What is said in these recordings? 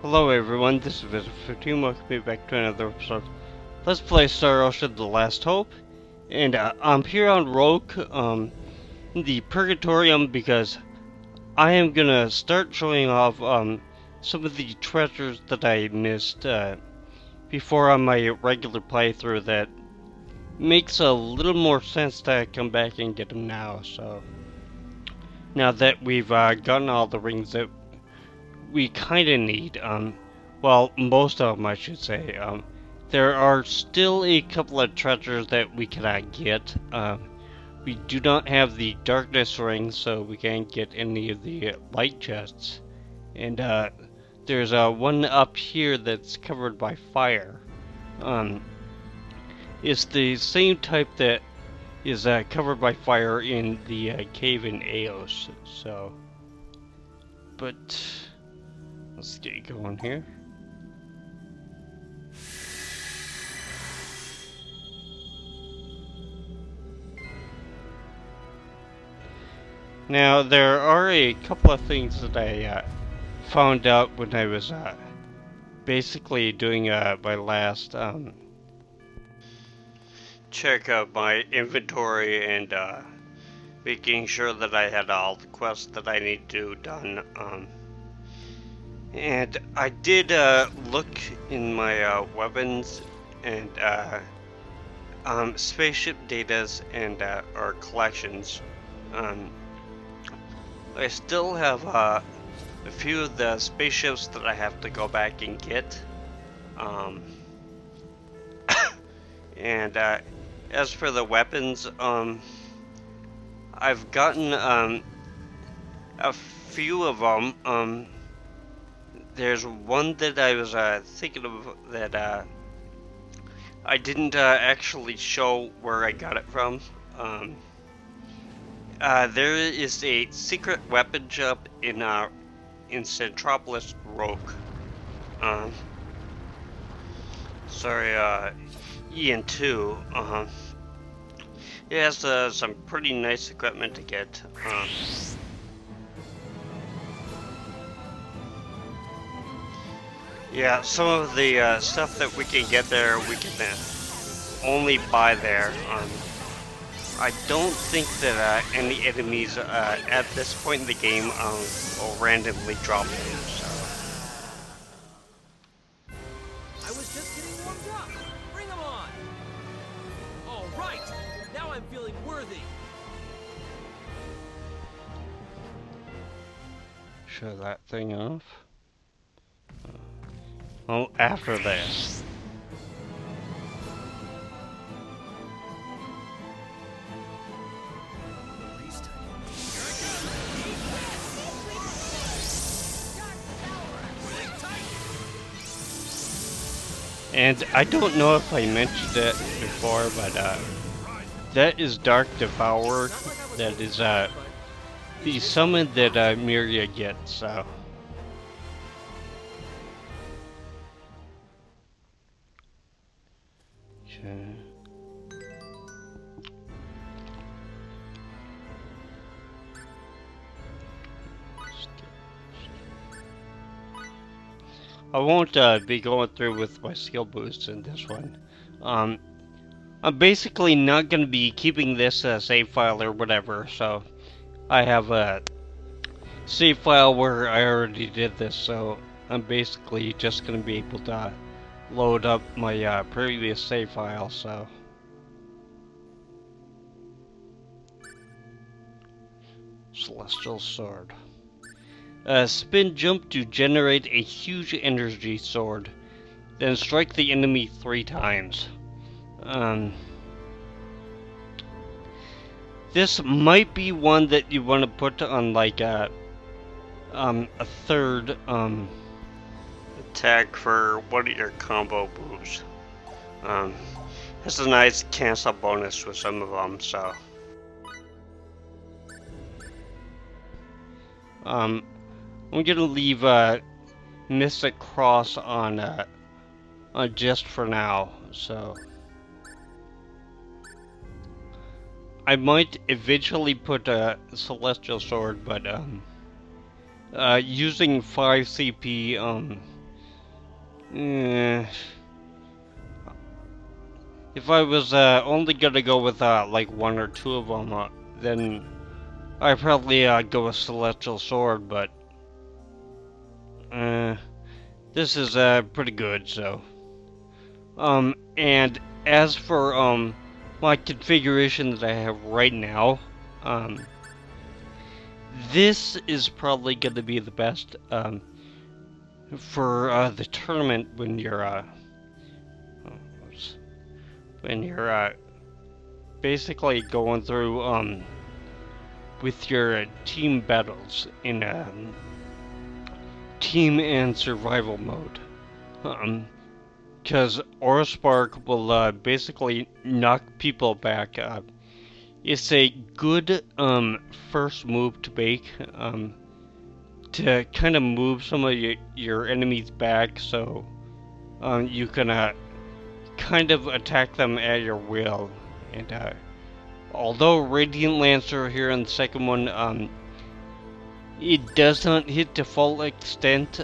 Hello everyone, this is Visit15. Welcome me back to another episode. Let's play Star Ocean: The Last Hope. And I'm here on Rogue, the Purgatorium, because I am gonna start showing off some of the treasures that I missed before on my regular playthrough that makes a little more sense to come back and get them now. So now that we've gotten all the rings that we kind of need, well, most of them I should say, there are still a couple of treasures that we cannot get. We do not have the darkness ring, so we can't get any of the light chests. And there's one up here that's covered by fire. It's the same type that is covered by fire in the cave in Eos. So, but let's get going here. Now, there are a couple of things that I found out when I was basically doing my last check of my inventory and making sure that I had all the quests that I need to do done. And I did look in my weapons and spaceship datas and or collections. I still have a few of the spaceships that I have to go back and get. And as for the weapons, I've gotten a few of them. There's one that I was thinking of that I didn't actually show where I got it from. There is a secret weapon shop in Centropolis Rogue. Ian 2. It has some pretty nice equipment to get. Yeah, some of the stuff that we can get there, we can only buy there. I don't think that any enemies at this point in the game will randomly drop them. So. I was just getting warmed up. Bring them on. All right, now I'm feeling worthy. Show that thing off. Oh, after this. And I don't know if I mentioned it before, but that is Dark Devourer. That is the summon that Miria gets. So. Okay. I won't be going through with my skill boosts in this one. I'm basically not going to be keeping this save file or whatever, so I have a save file where I already did this, so I'm basically just going to be able to load up my previous save file, so. Celestial Sword. Spin jump to generate a huge energy sword, then strike the enemy 3 times. This might be one that you want to put on like a third attack for one of your combo moves. Has a nice cancel bonus with some of them, so. I'm gonna leave Mystic Cross on just for now, so I might eventually put a Celestial Sword, but using 5 CP Eh, if I was only gonna go with like one or two of them, then I'd probably go with Celestial Sword, but this is pretty good, so. And as for my configuration that I have right now, this is probably gonna be the best for the tournament when you're basically going through with your team battles in team and survival mode. Because Aura Spark will basically knock people back. It's a good first move to make to kind of move some of your enemies back, so you can kind of attack them at your will. And although Radiant Lancer here in the second one, it does not hit to full extent,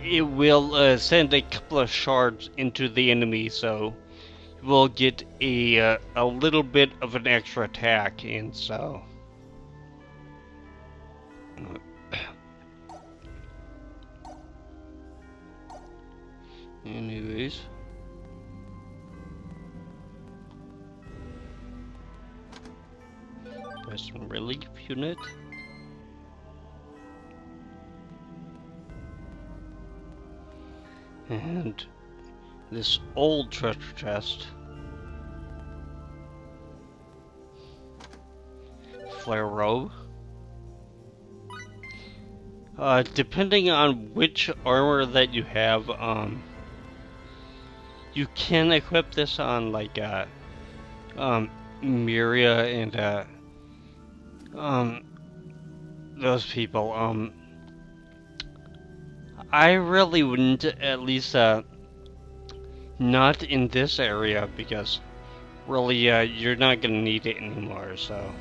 it will send a couple of shards into the enemy, so we'll get a little bit of an extra attack, and so. Anyways. Western Relief Unit. And this old treasure chest. Flare robe. Depending on which armor that you have, you can equip this on like Miria and those people. I really wouldn't, at least not in this area, because really you're not gonna need it anymore. So,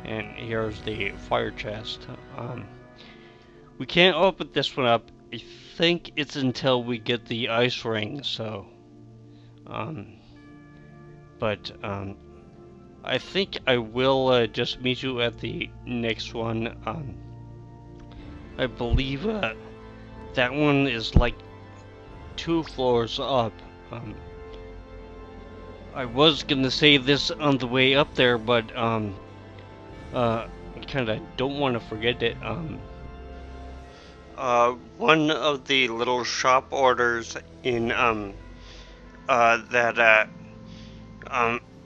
and here's the fire chest. We can't open this one up. I think it's until we get the ice ring. So, but I think I will just meet you at the next one. I believe that one is like 2 floors up. I was gonna say this on the way up there, but I kinda don't want to forget it. One of the little shop orders in that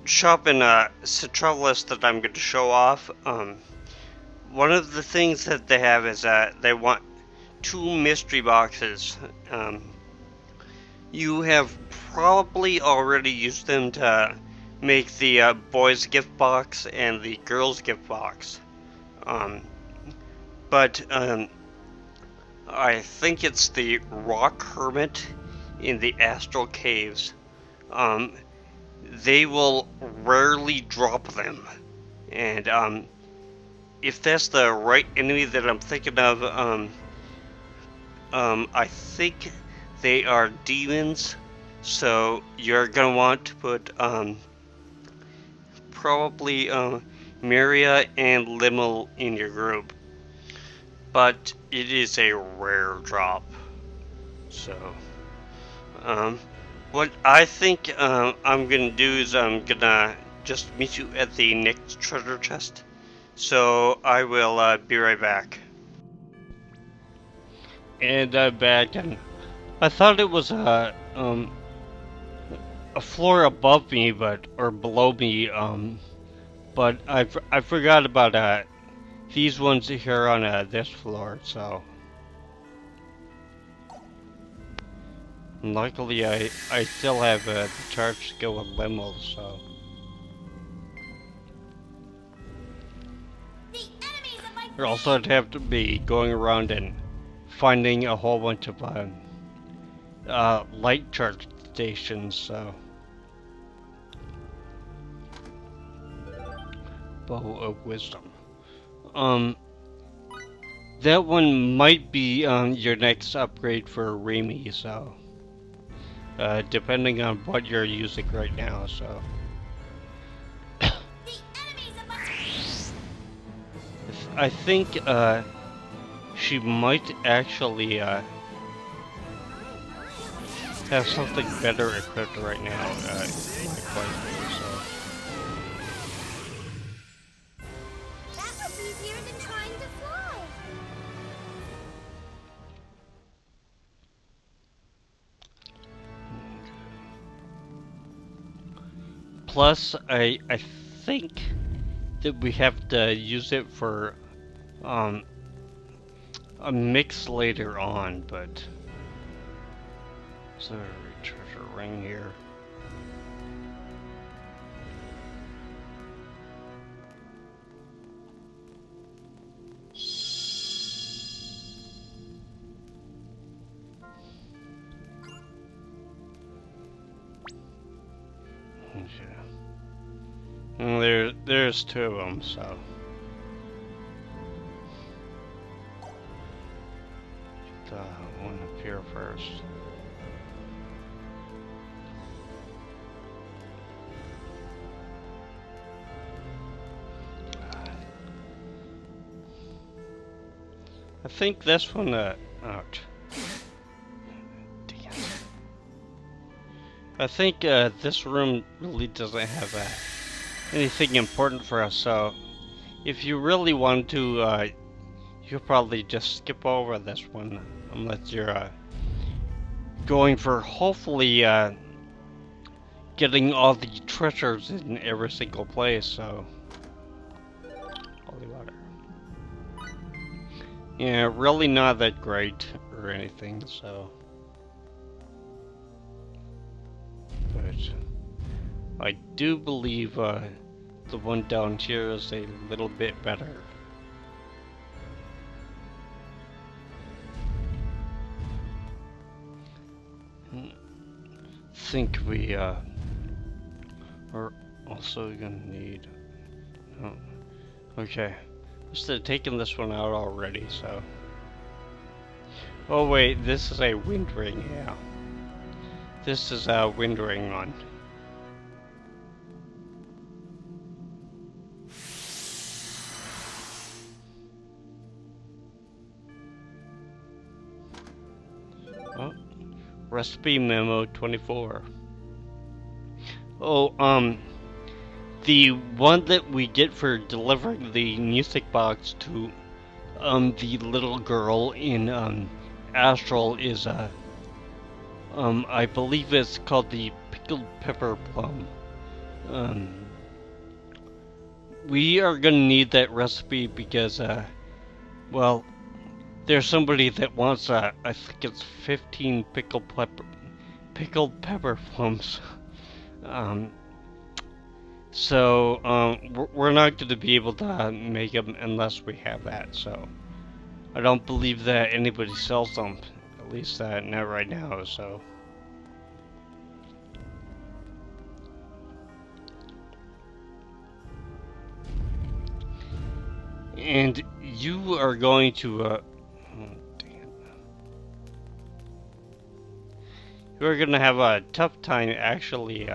shop in Citrolis that I'm going to show off. One of the things that they have is they want 2 mystery boxes. You have probably already used them to make the boys gift box and the girls gift box. But I think it's the Rock Hermit in the Astral Caves. They will rarely drop them, and if that's the right enemy that I'm thinking of, I think they are demons, so you're gonna want to put probably Miria and Limmel in your group, but it is a rare drop. So what I think I'm gonna do is I'm gonna just meet you at the next treasure chest. So I will be right back. And I'm back, and I thought it was a floor above me, or below me, but I forgot about these ones here on this floor. So luckily I still have the charge to go with Limmel, so. Or also I'd have to be going around and finding a whole bunch of light charge stations, so. Bow of Wisdom. that one might be your next upgrade for Remy, so depending on what you're using right now, so. I think she might actually have something better equipped right now in my playthrough, so. That was easier than trying to fly. Plus, I think that we have to use it for a mix later on, but is there a treasure ring here? Okay. There's two of them, so. Get one up here first. I think this one, ouch. Damn. I think, this room really doesn't have, anything important for us, so if you really want to, you could probably just skip over this one, unless you're, going for hopefully, getting all the treasures in every single place, so. Holy water. Yeah, really not that great or anything, so. But I do believe the one down here is a little bit better. Think we are also gonna need. Oh, okay. Must have taken this one out already, so. Oh wait, this is a wind ring, yeah. This is a wind ring one. Oh, recipe memo 24. Oh, the one that we get for delivering the music box to, the little girl in, Astral is, I believe it's called the pickled pepper plum. We are gonna need that recipe because, well, there's somebody that wants, I think it's 15 pickled pepper plums. So, we're not going to be able to make them unless we have that, so. I don't believe that anybody sells them, at least not right now, so. And you are going to, oh, damn. You are going to have a tough time actually,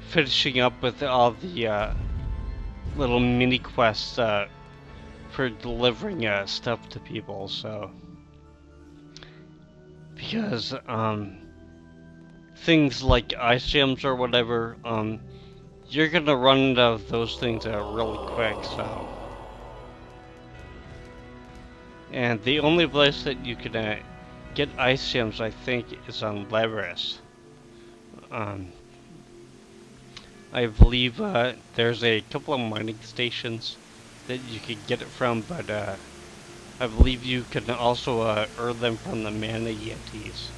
finishing up with all the little mini quests for delivering stuff to people, so because things like ice gems or whatever, you're gonna run out of those things really quick, so. And the only place that you can get ice gems, I think, is on Leverus. I believe there's a couple of mining stations that you could get it from, but I believe you can also earn them from the mana yetis.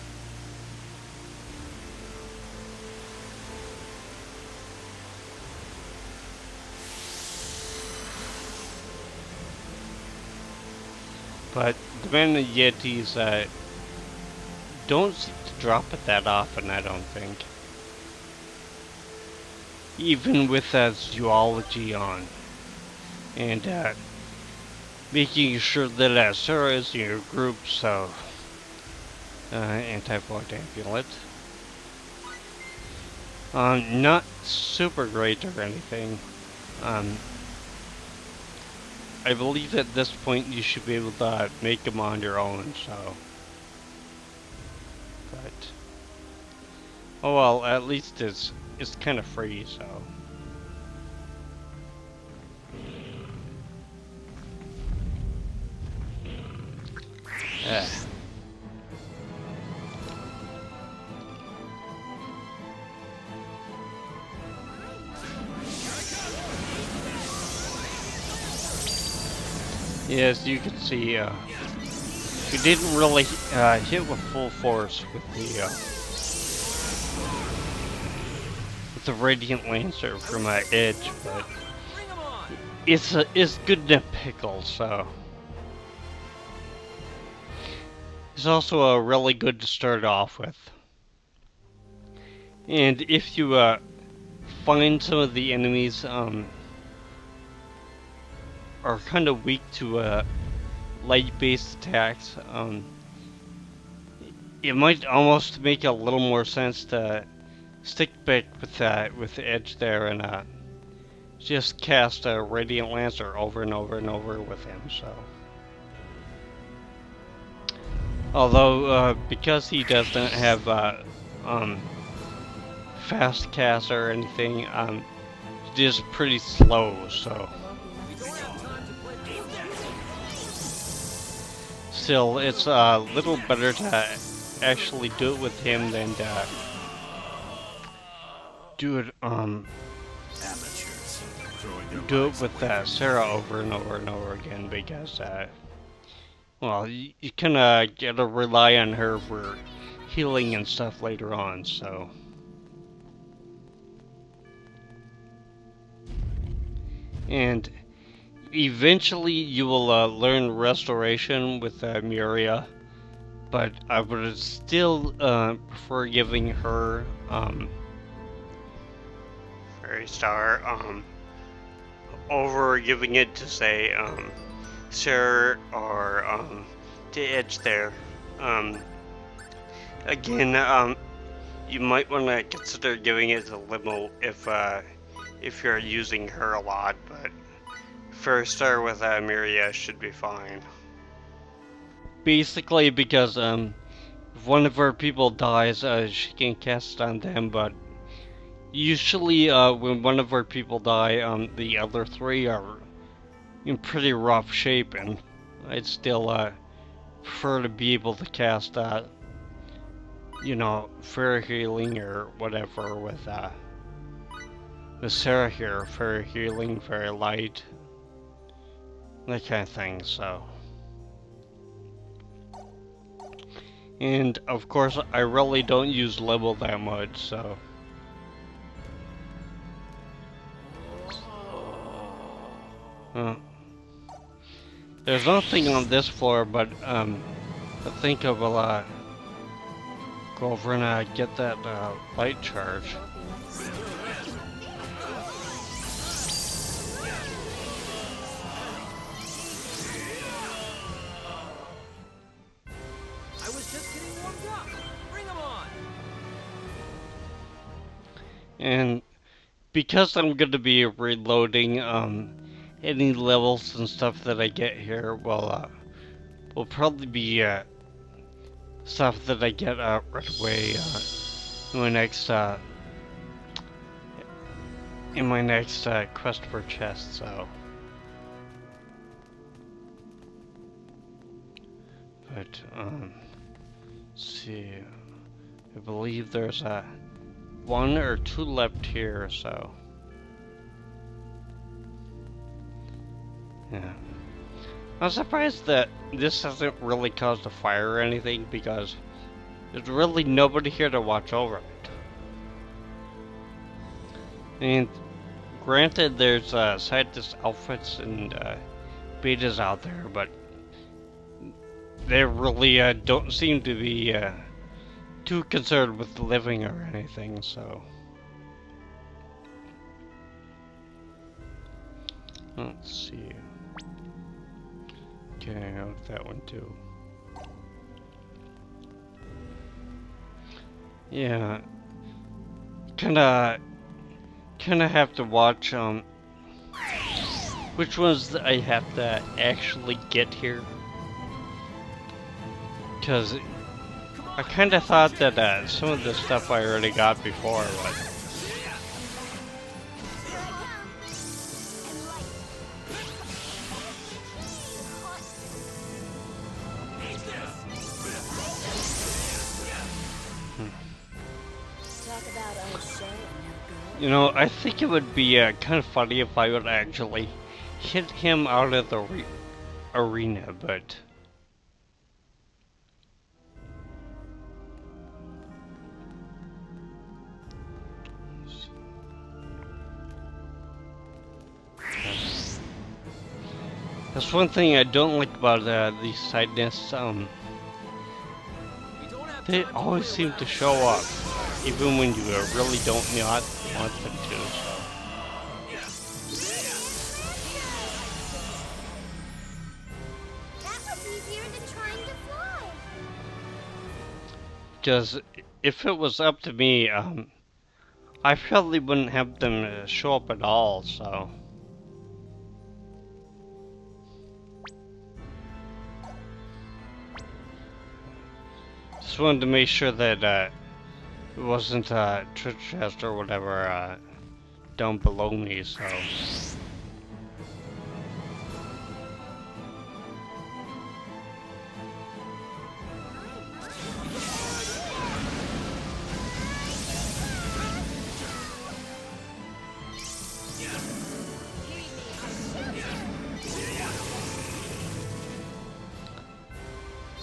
But the mana yetis don't seem to drop it that often, I don't think. Even with zoology on. And making sure that Sarah is in your group, so anti-blocked amulet. Not super great or anything. I believe at this point you should be able to make them on your own, so. But oh well, at least it's kind of free, so. Yes, you can see, we didn't really hit with full force with the Radiant Lancer from Edge, but it's good in a pickle, so. It's also really good to start off with. And if you find some of the enemies are kind of weak to light-based attacks, it might almost make a little more sense to stick back with Edge there and just cast a Radiant Lancer over and over and over with him. So, although because he doesn't have fast cast or anything, it is pretty slow. So. Still, it's a little better to actually do it with him than to do it with Sarah over and over and over again, because well, you kind of gotta rely on her for healing and stuff later on, so. And eventually you will learn Restoration with Miria, but I would still prefer giving her Fairy Star over giving it to, say, Sarah or to Edge there. Again, you might want to consider giving it to Limo if you're using her a lot, but First Star with Miria should be fine. Basically, because if one of our people dies, she can cast on them, but usually when one of our people die, the other three are in pretty rough shape, and I'd still prefer to be able to cast you know, Fair Healing or whatever with Sarah here. Fair Healing, Fair Light, that kind of thing, so. And of course, I really don't use Level that much, so. There's nothing on this floor, but I think I will go over and get that light charge. I was just getting warmed up. Bring 'em on. And because I'm going to be reloading any levels and stuff that I get here, well, will probably be stuff that I get right away in my next quest for chest. So, but let's see, I believe there's one or two left here, so. Yeah. I'm surprised that this hasn't really caused a fire or anything, because there's really nobody here to watch over it. And granted, there's scientist outfits and betas out there, but they really don't seem to be too concerned with living or anything, so. Let's see. Okay, I want that one too. Yeah, kinda have to watch which ones I have to actually get here, because I kinda thought that some of the stuff I already got before, but Here I come. And light. Talk about unsure, no you know, I think it would be kind of funny if I would actually hit him out of the arena, but that's one thing I don't like about these side nests. We don't have They time always wait seem around. to show up, even when you really don't not want them to. So. That was easier than trying to fly. Because if it was up to me, I probably wouldn't have them show up at all. So. Just wanted to make sure that it wasn't a treasure chest or whatever down below me. So.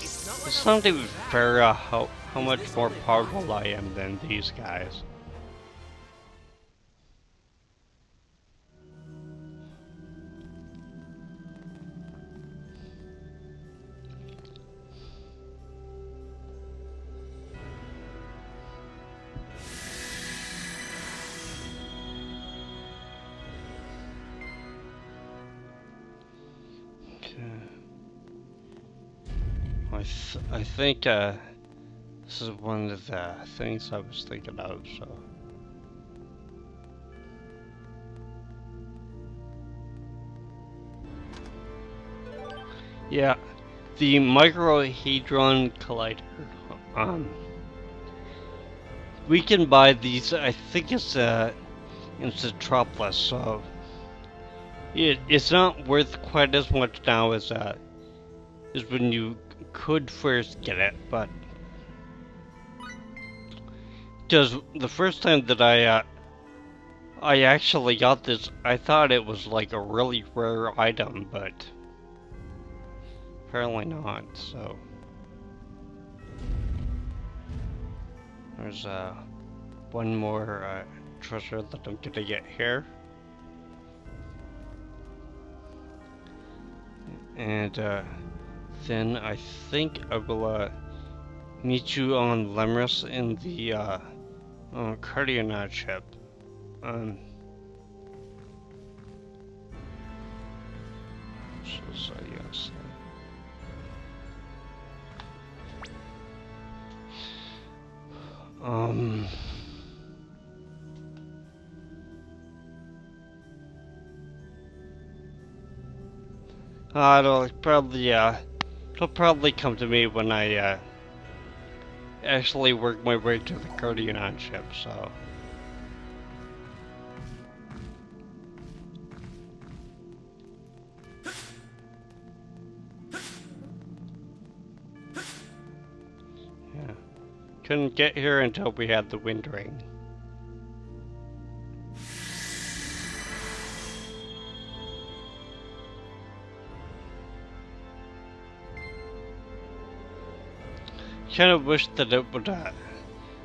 It's not like It's I'm not even holding back. fair how much more powerful I am than these guys. I think this is one of the things I was thinking of. So. Yeah, the microhadron collider. Um, we can buy these. I think it's in Citropolis, so it's not worth quite as much now as when you could first get it. But just the first time that I actually got this, I thought it was like a really rare item, but apparently not. So there's one more treasure that I'm gonna get here. And then I think I will meet you on Lemris in the Cardionaut ship. Um, so yes. Um. It'll probably come to me when I actually work my way to the Cardionaut ship. So. Yeah. Couldn't get here until we had the wind ring. Kind of wish that it would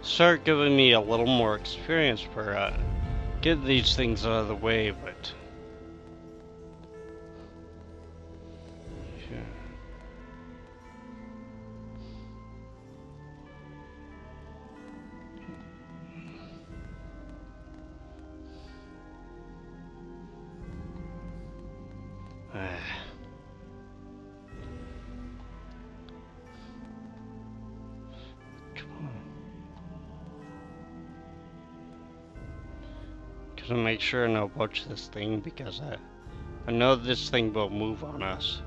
start giving me a little more experience for getting these things out of the way, but yeah. to make sure and watch this thing because I know this thing will move on us.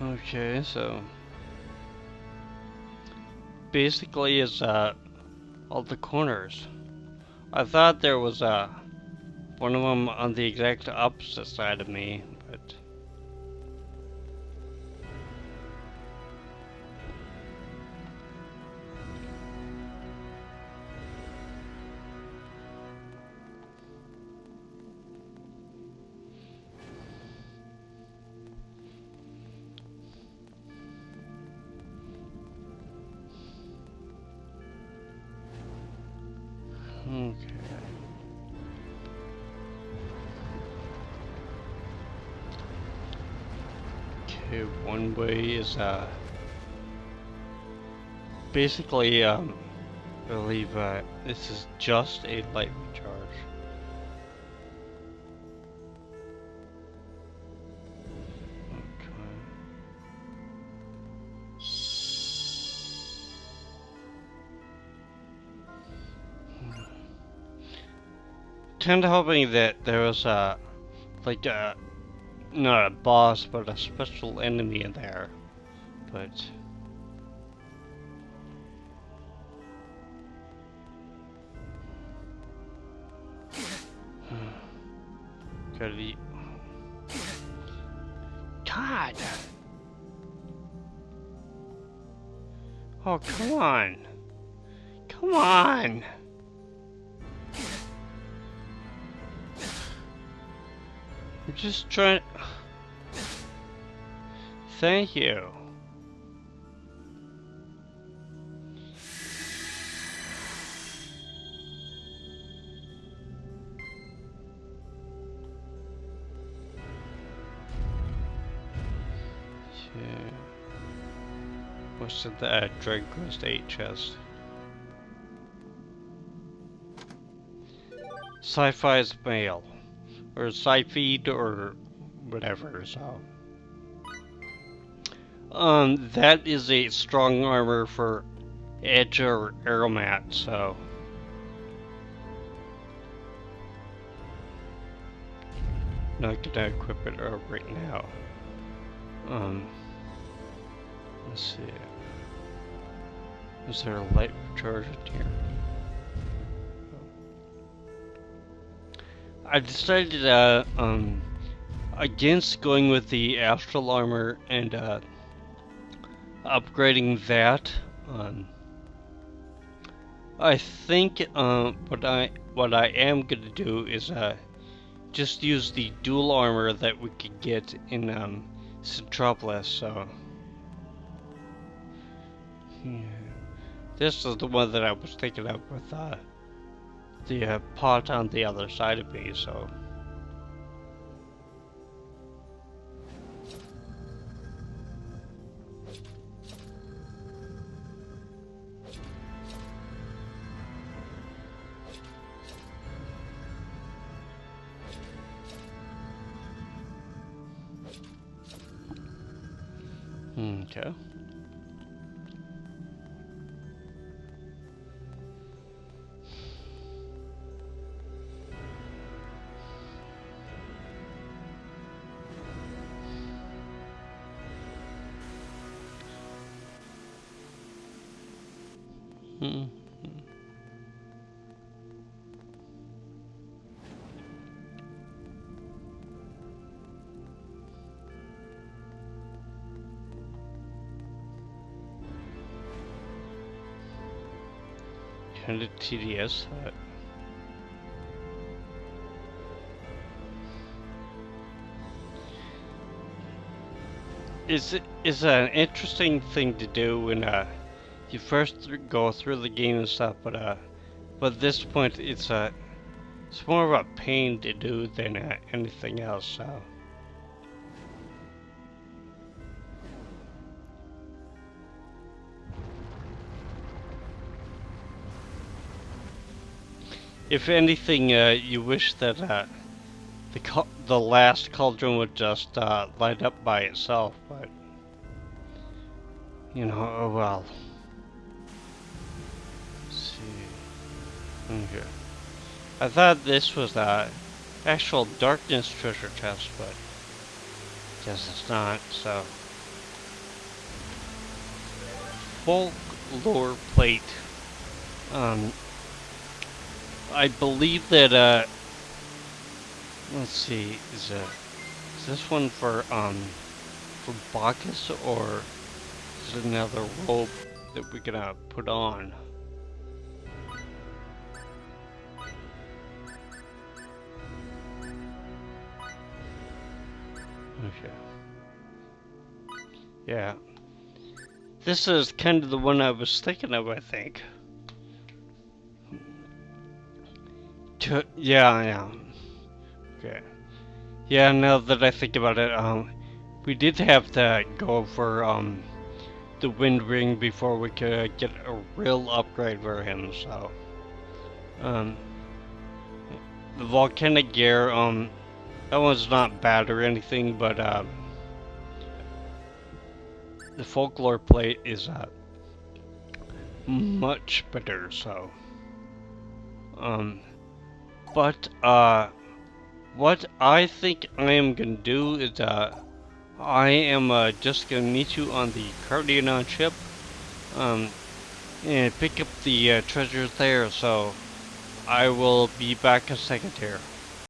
Okay, so basically it's all the corners. I thought there was one of them on the exact opposite side of me, but okay. Okay, one way is basically I believe this is just a light recharge. Okay. Tend to hoping that there was like not a boss but a special enemy in there, but gotta be. God! Oh, come on! Come on! I'm just trying. Thank you. Yeah. What's in the Drag Quest 8 chest? Sci-fi's male. Or sci-feed or whatever, so. That is a strong armor for Edge or Aeromat, so. Not gonna equip it right now. Let's see. Is there a light recharge in here? I decided against going with the astral armor and upgrading that. I think what I am gonna do is just use the dual armor that we could get in Centropolis. So yeah. This is the one that I was thinking of with the pot on the other side of me. So. Okay. Kind of tedious. It's an interesting thing to do when you first go through the game and stuff, but at this point it's more of a pain to do than anything else. So. If anything, you wish that the last cauldron would just light up by itself, but you know, oh well. Let's see. Okay. I thought this was the actual darkness treasure chest, but guess it's not, so. Folklore plate. I believe that, let's see, is this one for Bacchus, or is it another robe that we're gonna put on? Okay. Yeah. This is kind of the one I was thinking of, I think. Yeah. Okay. Yeah, now that I think about it, we did have to go for, the wind ring before we could get a real upgrade for him, so. The volcanic gear, that one's not bad or anything, but, the folklore plate is, much better, so. But, what I think I am gonna do is, I am, just gonna meet you on the Cardianon ship, and pick up the, treasures there, so I will be back a second here.